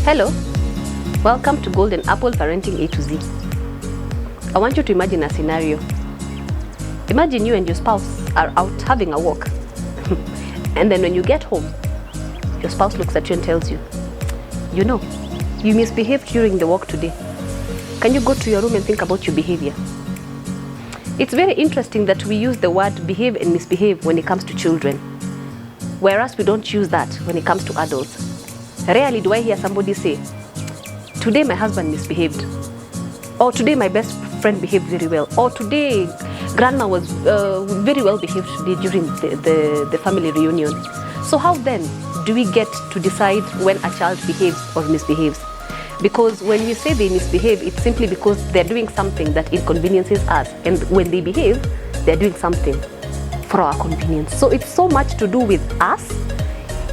Hello, welcome to Golden Apple Parenting A to Z. I want you to imagine a scenario. Imagine you and your spouse are out having a walk and then when you get home, your spouse looks at you and tells you, you know, you misbehaved during the walk today. Can you go to your room and think about your behavior? It's very interesting that we use the word behave and misbehave when it comes to children, whereas we don't use that when it comes to adults. Rarely do I hear somebody say, today my husband misbehaved, or today my best friend behaved very well, or today grandma was very well behaved today during the family reunion. So how then do we get to decide when a child behaves or misbehaves? Because when we say they misbehave, it's simply because they're doing something that inconveniences us, and when they behave, they're doing something for our convenience. So it's so much to do with us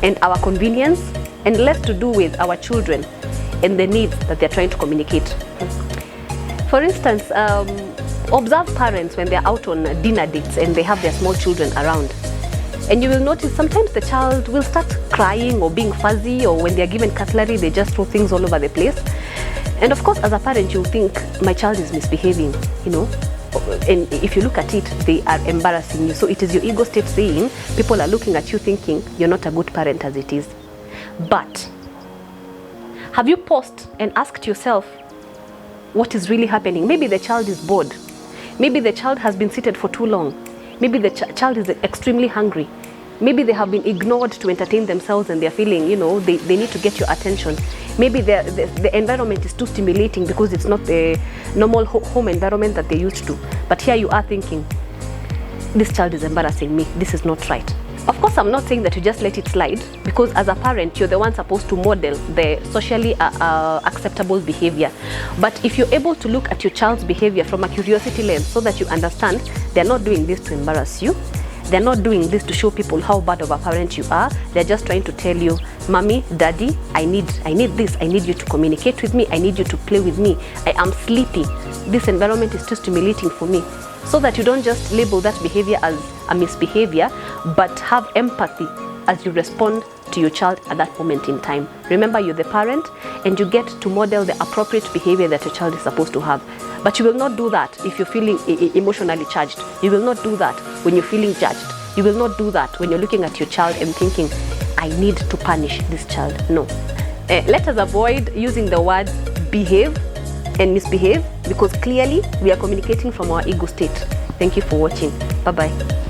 and our convenience, and less to do with our children and the needs that they're trying to communicate. For instance, observe parents when they're out on dinner dates and they have their small children around. And you will notice sometimes the child will start crying or being fuzzy, or when they're given cutlery, they just throw things all over the place. And of course, as a parent, you'll think, my child is misbehaving, you know. And if you look at it, they are embarrassing you. So it is your ego state saying, people are looking at you thinking you're not a good parent as it is. But have you paused and asked yourself what is really happening? Maybe the child is bored. Maybe the child has been seated for too long. Maybe the child is extremely hungry. Maybe they have been ignored to entertain themselves and they're feeling, you know, they need to get your attention. Maybe the environment is too stimulating because it's not the normal home environment that they used to. But here you are thinking, this child is embarrassing me. This is not right. Of course, I'm not saying that you just let it slide, because as a parent, you're the one supposed to model the socially acceptable behavior. But if you're able to look at your child's behavior from a curiosity lens so that you understand they're not doing this to embarrass you, they're not doing this to show people how bad of a parent you are, they're just trying to tell you, mommy, daddy, I need this, I need you to communicate with me, I need you to play with me, I am sleepy, this environment is too stimulating for me. So that you don't just label that behavior as a misbehavior, but have empathy as you respond to your child at that moment in time. Remember, you're the parent and you get to model the appropriate behavior that your child is supposed to have. But you will not do that if you're feeling emotionally charged. You will not do that when you're feeling judged. You will not do that when you're looking at your child and thinking, I need to punish this child. No. Let us avoid using the words behave and misbehave, because clearly we are communicating from our ego state. Thank you for watching. Bye-bye.